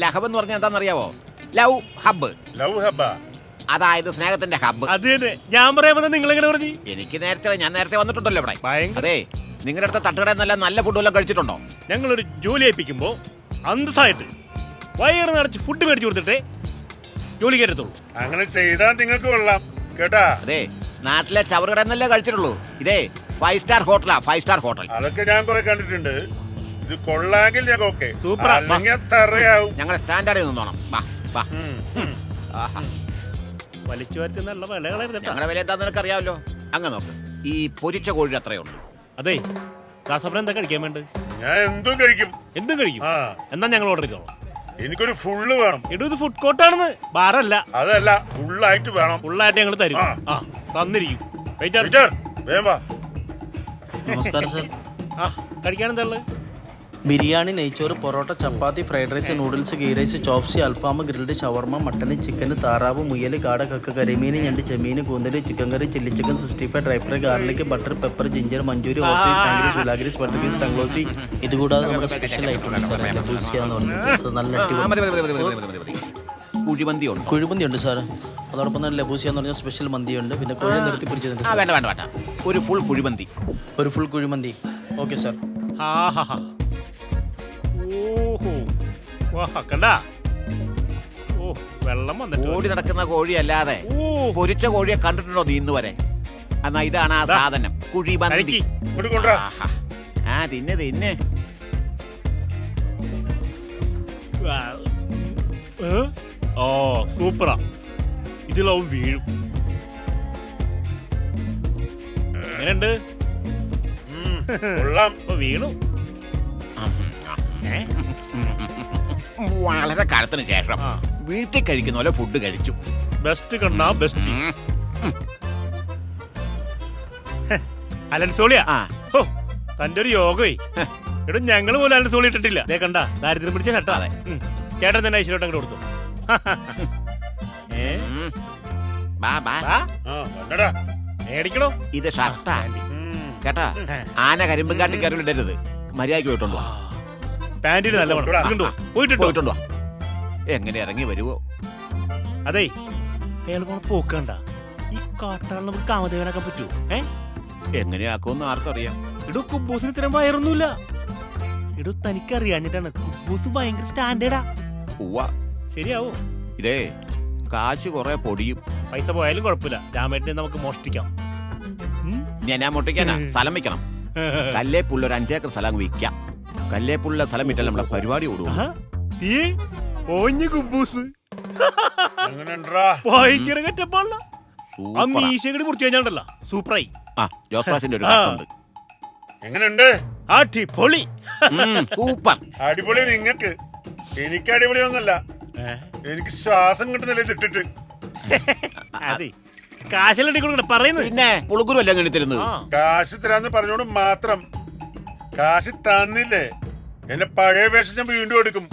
ലഹബ് എന്ന് പറഞ്ഞാൽ എന്താണെന്നറിയാവോ? Love hub. ലവ് ഹബ്ബാ? അതായത് സ്നേഹത്തിന്റെ ഹബ്ബ്. അത് തന്നെ ഞാൻ പറയാൻ. നിങ്ങൾ എങ്ങനെ പറഞ്ഞു? ഞാൻ നേരത്തെ വന്നിട്ടുണ്ടല്ലോ ഇവിടെ. അതെ, നിങ്ങളുടെ അടുത്ത തട്ടുകടയിൽ നല്ല ഫുഡ് വല്ലതും കഴിച്ചിട്ടുണ്ടോ? ഞങ്ങളൊരു ജോലി ഏൽപ്പിക്കുമ്പോ അന്തസ്സായിട്ട് വയറ് നിറച്ച് ഫുഡ് മേടിച്ചു കൊടുത്തിട്ടേ ജോലി കയറ്റത്തുള്ളൂ. അങ്ങനെ ചെയ്താൽ നിങ്ങൾക്ക് കൊള്ളാം കേട്ടാ. അതെ, നാട്ടിലെ ചവറുകടന്നല്ലേ കഴിച്ചിട്ടുള്ളൂ. ഇതേ 5 സ്റ്റാർ ഹോട്ടലാ. 5 star hotel. അതൊക്കെ ഞാൻ കുറെ കണ്ടിട്ടുണ്ട്. ഇത് കൊള്ളാമെങ്കിൽ ഞാൻ ഓക്കെ. സൂപ്പർ. ഞങ്ങളെ സ്റ്റാൻഡേർഡിൽ നിന്നോണം. വലിച്ചു വരുത്തി നല്ല വിലകളായിരുന്നു. ഞങ്ങളുടെ വില എന്താ നിനക്ക് അറിയാമല്ലോ. അങ്ങ് നോക്ക്, ഈ പൊരിച്ച കോഴി അത്രയേ ഉള്ളൂ. അതെ, ദാസപ്പൻ എന്താ കഴിക്കാൻ വേണ്ട? ഞാൻ എന്തും കഴിക്കും. എന്തും കഴിക്കും? എന്നാ ഞങ്ങൾ ഓർഡർ ചെയ്തോളാം. എനിക്കൊരു ഫുള്ള് വേണം. ഇത് ഫുഡ് കോർട്ടാണെന്ന്, ബാറല്ല. അതല്ല, ഫുള്ളായിട്ട് വേണം. ഫുള്ളായിട്ട് ഞങ്ങൾ തരും. തന്നിരിക്കും. നമസ്കാരം സർ. കഴിക്കാൻ എന്താ ഉള്ളത്? ബിരിയാണി, നെയ്ച്ചോറ്, parotta, chapati, fried rice, noodles, ghee rice, ചോപ്സി, അൽഫാം, ഗ്രിൽഡ്, ഷവർമ, മട്ടന്, ചിക്കന്, താറാവ്, മുയൽ, കാട, കക്ക, കരിമീൻ, ഞണ്ട്, ചെമ്മീൻ, കൂന്തൽ, chicken curry, chilli chicken, 65, dry fry, garlic, butter, pepper, ginger, മഞ്ചൂരി, ഓസ്ലി, സാങ്കരി, സുലാഗ്രീസ്, ബട്ടർഗീസ്, ടംഗ്ലോസി. ഇതുകൂടാതെ നമ്മുടെ സ്പെഷ്യൽ ഐറ്റം സാർ ലബൂസിയ എന്ന് പറഞ്ഞത് നല്ല കുഴിമന്തി ഉണ്ട് സാർ. അതോടൊപ്പം തന്നെ ലബൂസിയ എന്ന് പറഞ്ഞ സ്പെഷ്യൽ മന്തിയുണ്ട്. പിന്നെ കോഴി നിർത്തി പിടിച്ചിട്ടുണ്ട്. ഒരു ഫുൾ കുഴിമന്തി. ഒരു ഫുൾ കുഴിമന്തി. Okay sir. വെള്ളം വന്നിട്ട് ഓടി നടക്കുന്ന കോഴി അല്ലാതെ പൊരിച്ച കോഴിയെ കണ്ടിട്ടുണ്ടോ നീ ഇന്ന് വരെ? എന്നാ ഇതാണ് ആ സാധനം, കുഴിമന്തി. തിന്നെ തിന്നെ. സൂപ്പറാ. ഇതിലാവും വീഴും. എങ്ങനെയുണ്ട്? വീണു. വളരെ കാലത്തിന് ശേഷം വീട്ടിൽ കഴിക്കുന്ന പോലെ ഫുഡ് കഴിച്ചു. ബെസ്റ്റ് കണ്ണാ ബെസ്റ്റ്. അലൻസോളിയാ, തന്റെ ഒരു യോഗേ. എടോ, ഞങ്ങള് പോലും അലൻസോളി ഇട്ടിട്ടില്ല. ദേ കണ്ട, ദാരിദ്ര്യം പിടിച്ച ഷട്ടാ. ചേട്ടൻ തന്നെ ഐശ്വര്യോട്ട് അങ്ങോട്ട് കൊടുത്തു. മേടിക്കണോ? ഇത് ഷർട്ടാ കേട്ടാ. ആന കരിമ്പും കാട്ടി കയറിയിടരുത്. മര്യാദയ്ക്ക് പോയിട്ടുണ്ടോ? പാന്റിന് നല്ല പോയിട്ടുണ്ടോ? എങ്ങനെ ഇറങ്ങി വരുവോ? അതെ, പോക്കണ്ട. ഈ കാട്ടാളിന് നമുക്ക് കാമദേവനാക്കാൻ പറ്റുമോ? എങ്ങനെയാക്കുമെന്ന് ആർക്കറിയാം. ഇടോ, കുബൂസിന് ഇത്രയും വയറൊന്നുമില്ല. ഇടോ, തനിക്കറിയാഞ്ഞിട്ടാണ്. കുബൂസ് ഭയങ്കര സ്റ്റാൻഡേർഡാ. ശരിയാവോ? ഇതേ കാശ് കൊറേ പൊടിയും. പൈസ പോയാലും കുഴപ്പമില്ല. രാമേട്ടിനെ നമുക്ക് മോഷ്ടിക്കാം. ഞാൻ മോഷ്ടിക്കാനാ? സ്ഥലം വെക്കണം. കല്ലേപ്പുള്ള ഒരു 5 ഏക്കർ സ്ഥലം വിൽക്കാം. കല്ലേപ്പുള്ള സ്ഥലം വിറ്റാൽ നമ്മുടെ പരിപാടി ഓടും. ഭയങ്കര കറ്റപ്പാടില്ല. മുറിച്ചു കഴിഞ്ഞാണ്ടല്ലോ സൂപ്പറായി. ജോസ്പ്രാസിന്റെ ഒരു കട്ടുണ്ട്. എങ്ങനെയുണ്ട്? അടിപൊളി. സൂപ്പർ. അടിപൊളി നിങ്ങൾക്ക്. എനിക്ക് അടിപൊളിയൊന്നുമല്ല. എനിക്ക് ശ്വാസം കിട്ടുന്നില്ല ഇതിട്ടിട്ട്. അതെ, കാശല്ലേ പറയുന്നത്. പിന്നെ പുളുക്കുരു അല്ല അങ്ങനെ തരുന്നത്. കാശ് തരാന്ന് പറഞ്ഞോണ്ട് മാത്രം. കാശ് തന്നില്ലേ, എന്റെ പഴയ വേഷം ഞാൻ വീണ്ടും എടുക്കും.